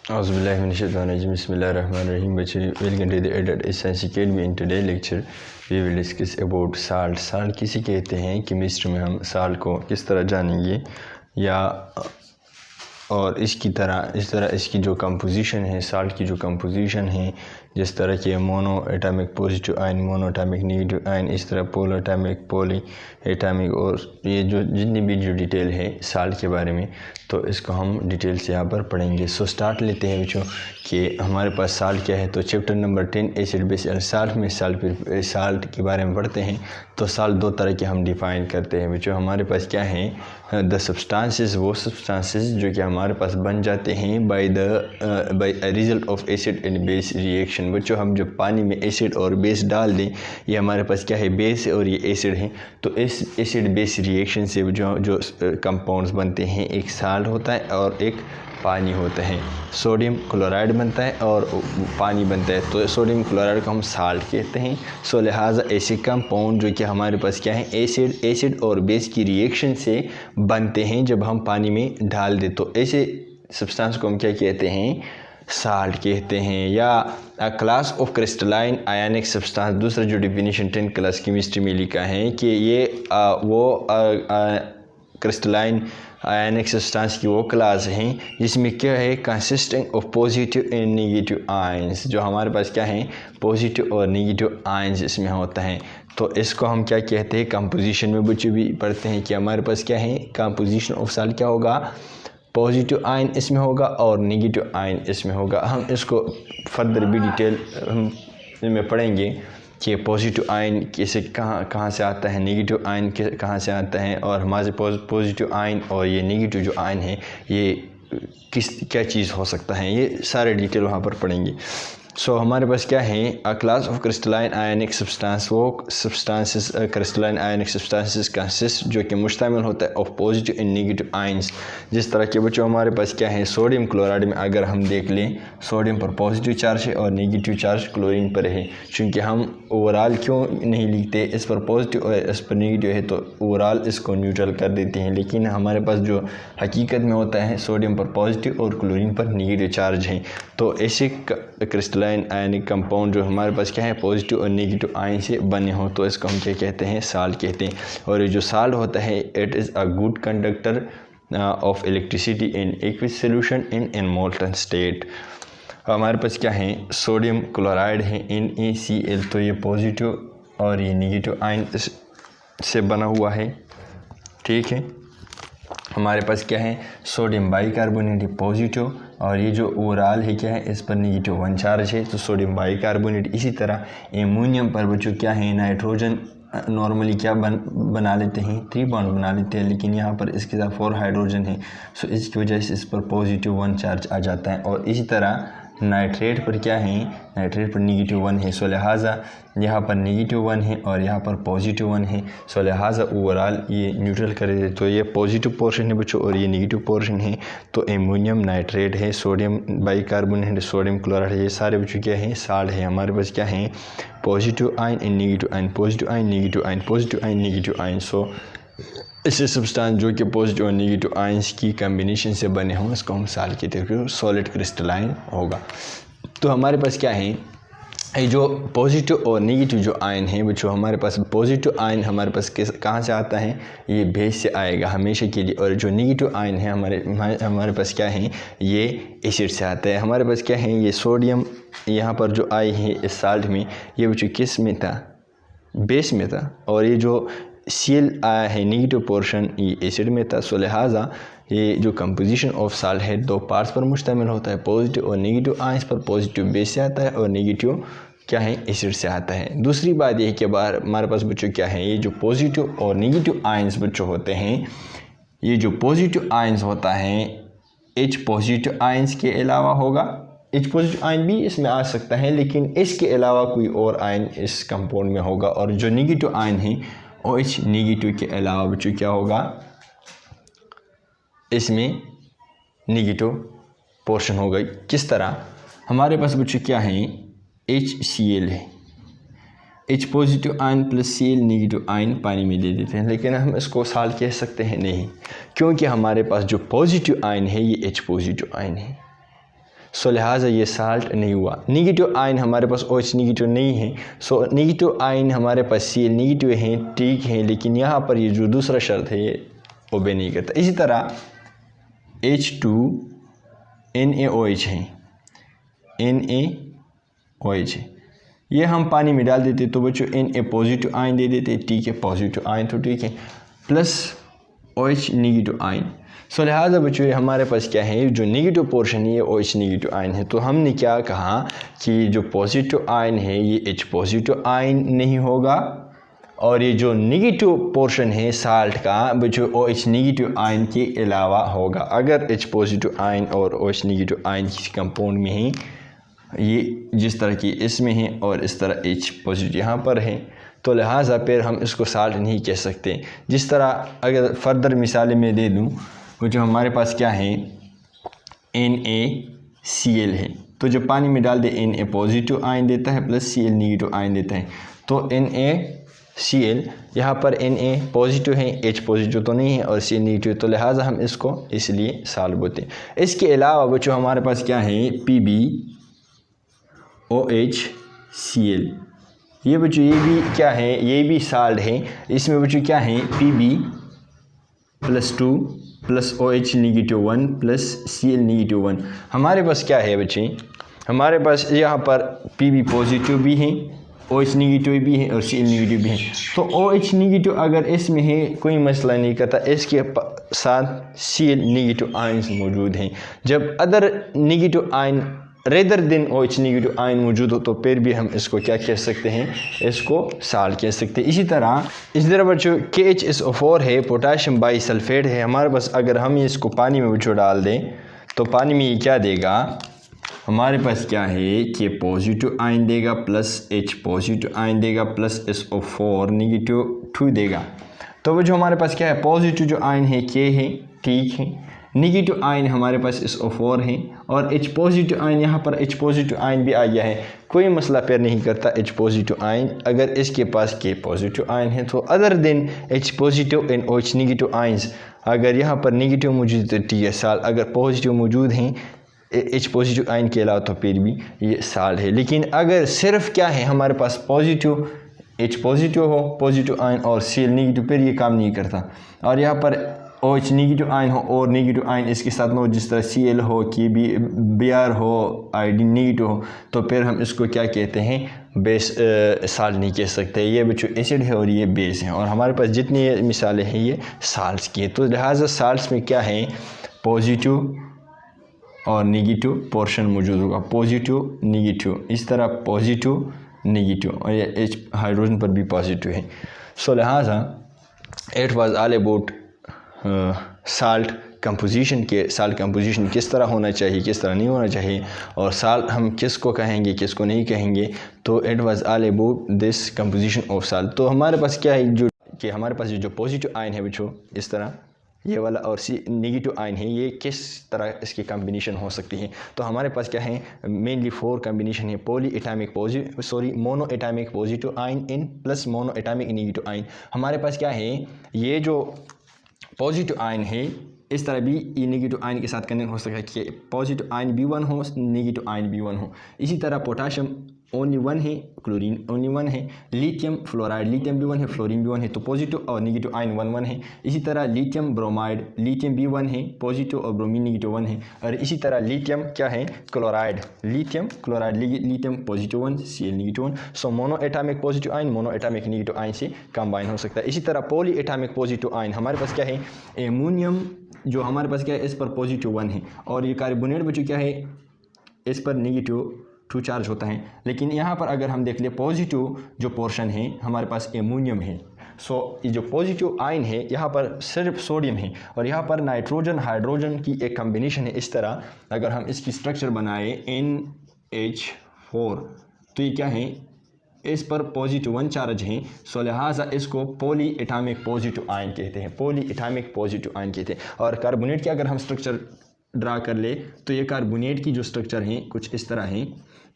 Bismillahirrahmanirrahim. Welcome to the Adult Science Academy. In today's lecture, we will discuss about salt. Salt किसे कहते हैं? Chemistry में हम salt को किस तरह जानेंगे या और इस तरह इसकी जो कंपोजिशन है, साल्ट की जो कंपोजिशन है, जिस तरह के mono atomic positive ion, mono atomic negative ion, इस तरह पोलो एटॉमिक, पॉली एटॉमिक, और ये जो जितनी भी जो डिटेल है साल्ट के बारे में, तो इसको हम डिटेल से यहाँ पर पढ़ेंगे। सो स्टार्ट लेते हैं बच्चों कि हमारे पास साल्ट क्या है। तो chapter number 10 acid base salt में साल्ट के बारे में पढ़ते हैं। तो साल्ट दो तरह के हम डिफ़ाइन करते हैं बच्चों। हमारे पास क्या है, द सब्सटेंसेस, वो सब्सटेंसेस जो कि हमारे पास बन जाते हैं by result of acid and base reaction. बच्चों हम जब पानी में एसिड और बेस डाल दें, ये हमारे पास क्या है, बेस और ये एसिड है। तो इस एसिड बेस रिएक्शन से जो कंपाउंड्स बनते हैं, एक साल्ट होता है और एक पानी होता है। सोडियम क्लोराइड बनता है और पानी बनता है। तो सोडियम क्लोराइड को हम साल्ट कहते हैं। सो लिहाजा ऐसे कंपाउंड जो कि हमारे पास क्या है, एसिड और बेस की रिएक्शन से बनते हैं, जब हम पानी में डाल दें तो ऐसे सब्सटेंस को हम क्या कहते हैं, साल्ट कहते हैं। या class of crystalline ionic substance, दूसरा जो डिफिनीशन 10th क्लास केमिस्ट्री में लिखा है कि ये क्रिस्टलाइन आयनिक सब्सटेंस की वो क्लास हैं जिसमें क्या है, consisting of positive and negative ions. जो हमारे पास क्या है, पॉजिटिव और नेगेटिव आयंस इसमें होता है। तो इसको हम क्या कहते हैं, कंपोजिशन में बच्चे भी पढ़ते हैं कि हमारे पास क्या है, कंपोजिशन ऑफ साल्ट क्या होगा, पॉजिटिव आयन इसमें होगा और नेगेटिव आयन इसमें होगा। हम इसको फर्दर भी डिटेल हम इसमें पढ़ेंगे कि पॉजिटिव आयन कैसे कहाँ से आता है, नेगेटिव आयन कहाँ से आता है, और हमारे पॉजिटिव आयन और ये नेगेटिव जो आयन है ये क्या चीज़ हो सकता है, ये सारे डिटेल वहाँ पर पढ़ेंगे। सो हमारे पास क्या है, अ class of crystalline ionic substance, वो सब्सटेंसेस क्रिस्टलाइन आयनिक सब्सटेंसेस कंसिस्ट जो कि मुश्तमिल होता है of positive and negative ions. जिस तरह के बच्चों हमारे पास क्या है, सोडियम क्लोराइड में अगर हम देख लें, सोडियम पर पॉजिटिव चार्ज है और नेगेटिव चार्ज क्लोरीन पर है। चूँकि हम ओवरऑल क्यों नहीं लिखते, इस पर पॉजिटिव और इस पर नेगेटिव है तो ओवरऑल इसको न्यूट्रल कर देते हैं, लेकिन हमारे पास जो हकीकत में होता है, सोडियम पर पॉजिटिव और क्लोरीन पर नेगेटिव चार्ज है। तो ऐसे क्रिस्टलाइन आयनिक कंपाउंड जो हमारे पास क्या है, पॉजिटिव और नेगेटिव आयन से बने हों, तो इसको हम क्या कहते हैं, साल्ट कहते हैं। और ये जो साल्ट होता है, it is a good conductor of electricity in aqueous solution in molten state. हमारे पास क्या है, सोडियम क्लोराइड है NaCl, तो ये पॉजिटिव और ये नेगेटिव आयन से बना हुआ है, ठीक है। हमारे पास क्या है, सोडियम बाइकार्बोनेट पॉजिटिव, और ये जो ओवरऑल है क्या है, इस पर नेगेटिव 1 चार्ज है, तो सोडियम बाइकार्बोनेट। इसी तरह एमोनियम पर बच्चों क्या है, नाइट्रोजन नॉर्मली क्या बना लेते हैं, 3 बॉन्ड बना लेते हैं, लेकिन यहाँ पर इसके साथ 4 हाइड्रोजन है। सो इसकी वजह से इस पर पॉजिटिव 1 चार्ज आ जाता है। और इसी तरह नाइट्रेट पर क्या है, नाइट्रेट पर नेगेटिव 1 है। सो लिहाजा यहाँ पर नेगेटिव 1 है और यहाँ पर पॉजिटिव 1 है। सो लिहाजा ओवरऑल ये न्यूट्रल कर देते, तो ये पॉजिटिव पोर्शन है बच्चों और ये नेगेटिव पोर्शन है। तो एमोनियम नाइट्रेट है, सोडियम बाइकार्बोनेट, सोडियम क्लोराइड है, ये सारे बच्चों क्या है, साल्ट है। हमारे पास क्या है, positive ion and negative ion, positive ion negative ion, positive ion negative ion. So ऐसे सब्सटेंस जो कि पॉजिटिव और नेगेटिव आयंस की कम्बिनेशन से बने हों, इसको हम साल्ट कहते हैं, सॉलिड क्रिस्टलाइन होगा। तो हमारे पास क्या है, ये जो पॉजिटिव और नेगेटिव जो आयन है बच्चों, हमारे पास पॉजिटिव आयन हमारे पास कहाँ से आता है, ये बेस से आएगा हमेशा के लिए, और जो नेगेटिव आयन है हमारे पास क्या है, ये एसिड से आता है। हमारे पास क्या है, ये सोडियम यहाँ पर जो आई है इस साल्ट में, ये बच्चों किस में था, बेस में था, और ये जो Cl आया है नेगेटिव पोर्शन, ये एसिड में था। सो लिहाजा ये जो कंपोजिशन ऑफ साल्ट है 2 पार्ट्स पर मुश्तमिल होता है, पॉजिटिव और नेगेटिव आयंस पर। पॉजिटिव बेस से आता है और नेगेटिव क्या है, एसिड से आता है। दूसरी बात यह है कि हमारे पास बच्चों क्या है, ये जो पॉजिटिव और नेगेटिव आयंस बच्चों होते हैं, ये जो पॉजिटिव आयंस होता है, H पॉजिटिव आयंस के अलावा होगा, H पॉजिटिव आयन भी इसमें आ सकता है, लेकिन इसके अलावा कोई और आयन इस कंपाउंड में होगा। और जो नेगेटिव आयन है, OH नेगेटिव के अलावा बच्चों क्या होगा, इसमें नेगेटिव पोर्शन होगा। किस तरह, हमारे पास बच्चों क्या है, HCl है, H positive ion plus Cl negative ion पानी में दे देते हैं, लेकिन हम इसको साल्ट कह सकते हैं नहीं, क्योंकि हमारे पास जो पॉजिटिव आयन है ये H पॉजिटिव आयन है। सो लिहाजा ये साल्ट नहीं हुआ। नेगेटिव आयन हमारे पास OH नेगेटिव नहीं है, सो नेगेटिव आयन हमारे पास Cl नेगेटिव हैं, ठीक है, लेकिन यहाँ पर ये जो दूसरा शर्त है ये ओबे नहीं करता। इसी तरह H2NaOH है, NaOH है, ये हम पानी में डाल देते तो बच्चों Na पॉजिटिव आयन दे देते, ठीक है, पॉजिटिव आयन तो ठीक है, प्लस OH नेगेटिव आयन। सो लिहाजा बच्चों हमारे पास क्या है, जो नेगेटिव पोर्शन है ये OH नेगेटिव आयन है। तो हमने क्या कहा कि जो पॉजिटिव आयन है ये H पॉजिटिव आयन नहीं होगा, और ये जो नेगेटिव पोर्शन है साल्ट का बच्चों OH नेगेटिव आयन के अलावा होगा। अगर H पॉजिटिव आयन और OH नेगेटिव आयन किसी कंपाउंड में है, ये जिस तरह की इसमें है और इस तरह H पॉजिटिव यहाँ पर है, तो लिहाजा फिर हम इसको साल्ट नहीं कह सकते। जिस तरह अगर फर्दर मिसालें मैं दे दूँ, वो जो हमारे पास क्या है NaCl है, तो जब पानी में डाल दे Na पॉजिटिव आयन देता है प्लस Cl नेगेटिव आयन देता है, तो NaCl यहाँ पर Na पॉजिटिव है, H पॉजिटिव तो नहीं है और Cl नेगेटिव, तो लिहाजा हम इसको इसलिए साल्ट बोलते हैं। इसके अलावा बच्चों हमारे पास क्या है PbOHCl, ये बच्चों ये भी क्या है, ये भी साल्ट है। इसमें बच्चों क्या है Pb+2 plus OH negative 1 plus Cl negative 1। हमारे पास क्या है बच्चे, हमारे पास यहाँ पर Pb पॉजिटिव भी है, OH नेगेटिव भी है और Cl नेगेटिव भी है। तो OH नेगेटिव अगर इसमें है कोई मसला नहीं करता, इसके साथ Cl नेगेटिव आयन्स मौजूद हैं। जब other negative ion rather than OH negative ion मौजूद हो तो फिर भी हम इसको क्या कह सकते हैं, इसको साल्ट कह सकते हैं। इसी तरह बच्चों KHSO4 है, पोटाशियम बाईसल्फेट है। हमारे पास अगर हम इसको पानी में बच्चों डाल दें तो पानी में ये क्या देगा, हमारे पास क्या है कि पॉजिटिव आयन देगा प्लस H पॉजिटिव आयन देगा प्लस SO4 नेगेटिव 2 देगा। तो वो जो हमारे पास क्या है, पॉजिटिव जो आयन है K है, ठीक है, नेगेटिव आयन हमारे पास SO4 है और H पॉजिटिव आयन, यहाँ पर H पॉजिटिव आयन भी आ गया है, कोई मसला फिर नहीं करता H पॉजिटिव आयन अगर इसके पास K पॉजिटिव आयन है। तो other than H positive and OH negative ions, अगर यहाँ पर नेगेटिव मौजूद है तो ये साल्ट, अगर पॉजिटिव मौजूद हैं H पॉजिटिव आयन के अलावा तो फिर भी ये साल्ट है। लेकिन अगर सिर्फ क्या है हमारे पास पॉजिटिव H पॉजिटिव हो, पॉजिटिव आयन और Cl नेगेटिव, फिर ये काम नहीं करता। और यहाँ पर OH नेगेटिव आयन हो और नेगेटिव आयन इसके साथ में हो, जिस तरह Cl हो कि Br हो, आयोडीन नेगेटिव हो, तो फिर हम इसको क्या कहते हैं, बेस साल्ट नहीं कह सकते। ये बच्चों एसिड है और ये बेस है, और हमारे पास जितनी मिसालें हैं ये साल्ट्स की हैं। तो लिहाजा साल्ट्स में क्या है, पॉजिटिव और नेगेटिव पोर्शन मौजूद होगा, पॉजिटिव नेगेटिव, इस तरह पॉजिटिव नेगेटिव, और ये H हाइड्रोजन पर भी पॉजिटिव है। सो लिहाजा it was all about salt composition के, साल्ट कंपोजिशन किस तरह होना चाहिए, किस तरह नहीं होना चाहिए, और साल्ट हम किसको कहेंगे किसको नहीं कहेंगे। तो it was all about this composition of salt. तो हमारे पास क्या है, जो कि हमारे पास जो पॉजिटिव आयन है बच्चों इस तरह ये वाला, और नेगेटिव आयन है, ये किस तरह इसकी कम्बिनेशन हो सकती है। तो हमारे पास क्या है, मेनली 4 कम्बिनेशन है, mono atomic positive ion in plus mono atomic negative ion. हमारे पास क्या है, ये जो पॉजिटिव आयन है इस तरह भी ये नेगेटिव आयन के साथ कनेक्ट हो सकता है कि पॉजिटिव आयन B1 हो, नेगेटिव आयन B1 हो। इसी तरह पोटाशियम ओनली 1 है, क्लोरीन ओनली 1 है, लिथियम फ्लोराइड, लिथियम B1 है, फ्लोरीन B1 है, तो पॉजिटिव और नेगेटिव आयन 1 1 है। इसी तरह लिथियम ब्रोमाइड, लिथियम B1 है, पॉजिटिव और ब्रोमीन नेगेटिव 1 है। और इसी तरह लिथियम क्या है, chloride, lithium chloride, lithium positive 1, Cl negative 1। So mono atomic positive ion mono atomic negative ion से कंबाइन हो सकता है। इसी तरह पॉली एटॉमिक पॉजिटिव आयन, हमारे पास क्या है, एमोनियम जो हमारे पास क्या है, इस पर पॉजिटिव 1 है, और ये कार्बोनेट बच्चों क्या है, इस पर नेगेटिव 2 चार्ज होता है। लेकिन यहाँ पर अगर हम देख ले पॉजिटिव जो पोर्शन है हमारे पास एमोनियम है। सो ये जो पॉजिटिव आयन है यहाँ पर सिर्फ सोडियम है, और यहाँ पर नाइट्रोजन हाइड्रोजन की एक कम्बिनेशन है। इस तरह अगर हम इसकी स्ट्रक्चर बनाए NH4, तो ये क्या है, इस पर पॉजिटिव 1 चार्ज हैं। सो लिहाजा इसको पॉली एटॉमिक पॉजिटिव आयन कहते हैं, पॉली एटॉमिक पॉजिटिव आयन कहते हैं। और कार्बोनेट की अगर हम स्ट्रक्चर ड्रा कर ले तो ये कार्बोनेट की जो स्ट्रक्चर है कुछ इस तरह है।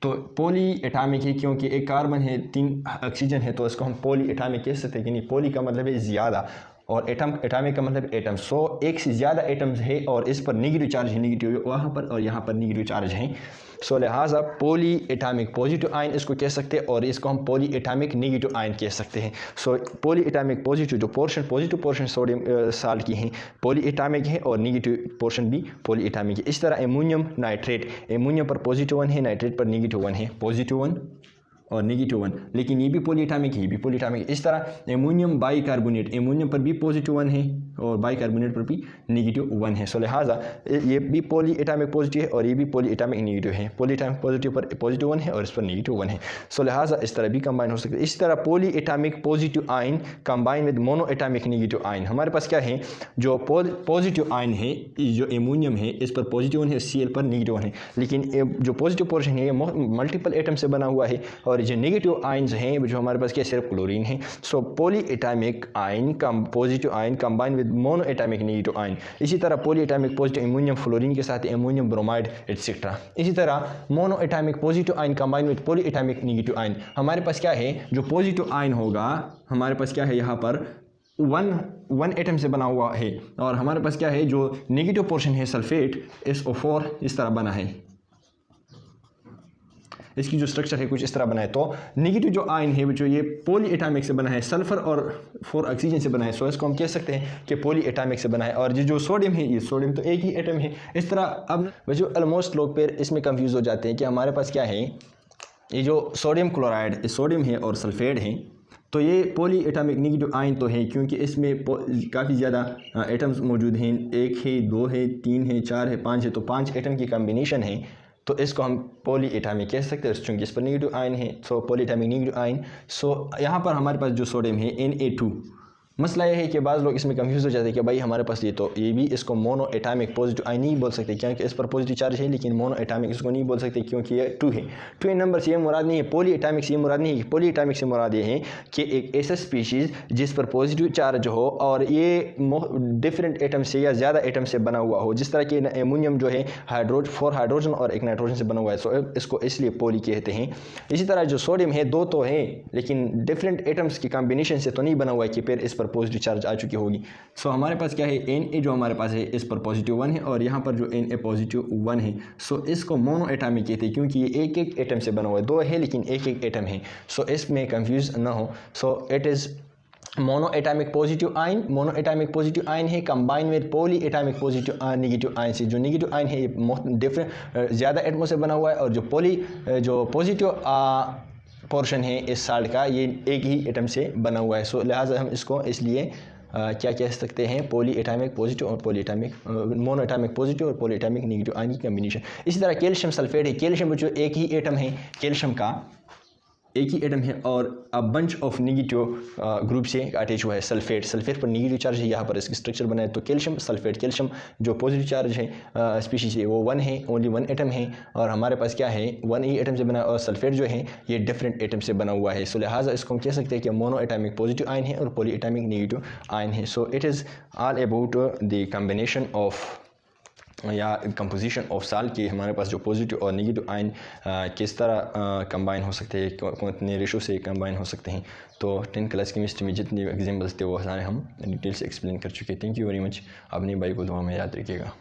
तो पॉली एटॉमिक है क्योंकि एक कार्बन है 3 ऑक्सीजन है, तो इसको हम पॉली एटॉमिक कह सकते हैं कि नहीं, पॉली का मतलब है ज़्यादा, और एटॉमिक का मतलब एटम। सो एक से ज़्यादा एटम्स है और इस पर नेगेटिव चार्ज है, नेगेटिव वहाँ पर और यहाँ पर नेगेटिव चार्ज हैं। सो लिहाजा पॉली एटॉमिक पॉजिटिव आयन इसको कह सकते हैं और इसको हम पॉली एटॉमिक नेगेटिव आयन कह सकते हैं। सो पॉली एटॉमिक पॉजिटिव जो portion positive portion sodium salt की हैं पॉली एटॉमिक है और नेगेटिव पोर्शन भी पॉली एटॉमिक है। इस तरह एमोनियम नाइट्रेट, एमोनियम पर पॉजिटिव 1 है, नाइट्रेट पर नेगेटिव 1 है, पॉजिटिव 1 और नेगेटिव 1, लेकिन ये भी पॉलीएटॉमिक है, ये भी पॉलीएटॉमिक है। इस तरह एमोनियम बाइकार्बोनेट, एमोनियम पर भी पॉजिटिव 1 है और बाइकार्बोनेट पर भी नेगेटिव 1 है। सो लिहाजा ये भी पॉलीएटॉमिक पॉजिटिव है और ये भी पॉलीएटॉमिक नेगेटिव है। पॉलीएटॉमिक पॉजिटिव पर पॉजिटिव 1 है और इस पर नेगेटिव 1 है। सो लिहाजा इस तरह भी कंबाइन हो सकते हैं। इस तरह polyatomic positive ion combine with monoatomic negative ion. हमारे पास क्या है, जो पॉजिटिव आयन है, जो एमोनियम है इस पर पॉजिटिव 1 है, Cl पर नेगेटिव 1 है, लेकिन जो पॉजिटिव पोर्शन है ये मल्टीपल एटम से बना हुआ है और जो नेगेटिव आयन्स हैं जो हमारे पास क्या सिर्फ क्लोरीन है। So polyatomic ion positive ion combine with mono atomic negative ion. इसी तरह पॉलीएटॉमिक पॉजिटिव एमोनियम फ्लोरीन के साथ एमोनियम ब्रोमाइड एटसेट्रा। इसी तरह mono atomic positive ion combine with polyatomic negative ion. हमारे पास क्या है, जो पॉजिटिव आयन होगा हमारे पास क्या है, यहाँ पर वन एटम से बना हुआ है और हमारे पास क्या है, जो नेगेटिव पोर्शन है सल्फेट SO4 इस तरह बना है, इसकी जो स्ट्रक्चर है कुछ इस तरह बना है। तो नेगेटिव जो आयन है जो ये पॉलीएटॉमिक से बना है, सल्फर और 4 ऑक्सीजन से बना है। सो इसको हम कह सकते हैं कि पॉलीएटॉमिक से बना है। और जो सोडियम है, ये सोडियम तो एक ही एटम है। इस तरह अब जो ऑलमोस्ट लोग फिर इसमें कंफ्यूज हो जाते हैं कि हमारे पास क्या है, ये जो सोडियम क्लोराइड, सोडियम है और सल्फेट है, तो ये पॉलीएटॉमिक नेगेटिव आयन तो है क्योंकि इसमें काफ़ी ज़्यादा एटम्स मौजूद हैं, 1 है, 2 है, 3 है, 4 है, 5 है, तो 5 एटम की कम्बिनेशन है। तो इसको हम पॉलीएटॉमिक कह सकते हैं चूँकि इस पर नेगेटिव आयन है। So polyatomic negative ion. सो यहाँ पर हमारे पास जो सोडियम है Na2। मसला यह है कि बाज़ लोग इसमें कंफ्यूज हो जाते हैं कि भाई हमारे पास ये भी इसको मोनो एटॉमिक पॉजिटिव आयन नहीं बोल सकते क्योंकि इस पर पॉजिटिव चार्ज है, लेकिन मोनो एटॉमिक इसको नहीं बोल सकते क्योंकि ये 2 है। 2 नंबर से ये मुराद नहीं है, पॉलीएटॉमिक से ये मुराद नहीं है। पॉलीएटॉमिक से मुराद ये है कि एक ऐसा स्पीशीज़ जिस पर पॉजिटिव चार्ज हो और ये डिफरेंट एटम से या ज़्यादा एटम से बना हुआ हो, जिस तरह कि एमोनियम जो है 4 हाइड्रोजन और 1 नाइट्रोजन से बना हुआ है। सो इसको इसलिए पॉली कहते हैं। इसी तरह जो सोडियम है 2 तो है लेकिन डिफरेंट एटम्स की कॉम्बिनेशन से तो नहीं बना हुआ है कि फिर इस पर पॉजिटिव चार्ज आ की होगी। सो हमारे पास क्या है, Na जो हमारे पास है इस पर पॉजिटिव 1 है और यहाँ पर जो Na पॉजिटिव 1 है। सो इसको मोनो एटॉमिक कहते हैं क्योंकि ये एक एक एटम से बना हुआ है, 2 है लेकिन एक एक एटम है। सो इसमें कंफ्यूज ना हो। So it is mono atomic positive ion. Mono atomic positive ion है combine with poly atomic positive negative ion से। जो नेगेटिव आयन है ये डिफरेंट ज़्यादा एटमों से बना हुआ है और जो पॉजिटिव पोर्शन है इस साल्ट का ये एक ही एटम से बना हुआ है। सो लिहाजा हम इसको इसलिए क्या कह सकते हैं, पॉलीएटॉमिक पॉजिटिव और पॉलीएटॉमिक मोनो एटॉमिक पॉजिटिव और पॉलीएटॉमिक नेगेटिव आयन की कम्बिनेशन। इसी तरह कैल्शियम सल्फेट है। कैल्शियम जो एक ही एटम है, कैल्शियम का एक ही एटम है और a bunch of negative group से अटैच हुआ है। सल्फेट पर नेगेटिव चार्ज है, यहाँ पर इसकी स्ट्रक्चर बना है। तो कैल्शियम सल्फेट, कैल्शियम जो पॉजिटिव चार्ज है स्पीशीज है वो 1 है, ओनली 1 एटम है और हमारे पास क्या है 1 ही एटम से बना, और सल्फेट जो है ये डिफरेंट एटम से बना हुआ है। सो लिहाजा इसको हम कह सकते हैं कि मोनो एटॉमिक पॉजिटिव आयन है और पॉलीएटॉमिक नेगेटिव आयन है। सो it is all about the combination of या कंपोजिशन ऑफ साल्ट की हमारे पास जो पॉजिटिव और नेगेटिव आयन किस तरह कंबाइन हो सकते हैं, कितने रेशो से कंबाइन हो सकते हैं। तो 10th क्लास केमिस्ट्री में जितने एग्जाम्पल्स थे वो सारे हम डिटेल से एक्सप्लेन कर चुके हैं। Thank you very much. अपने भाई को दुआ में याद रखिएगा।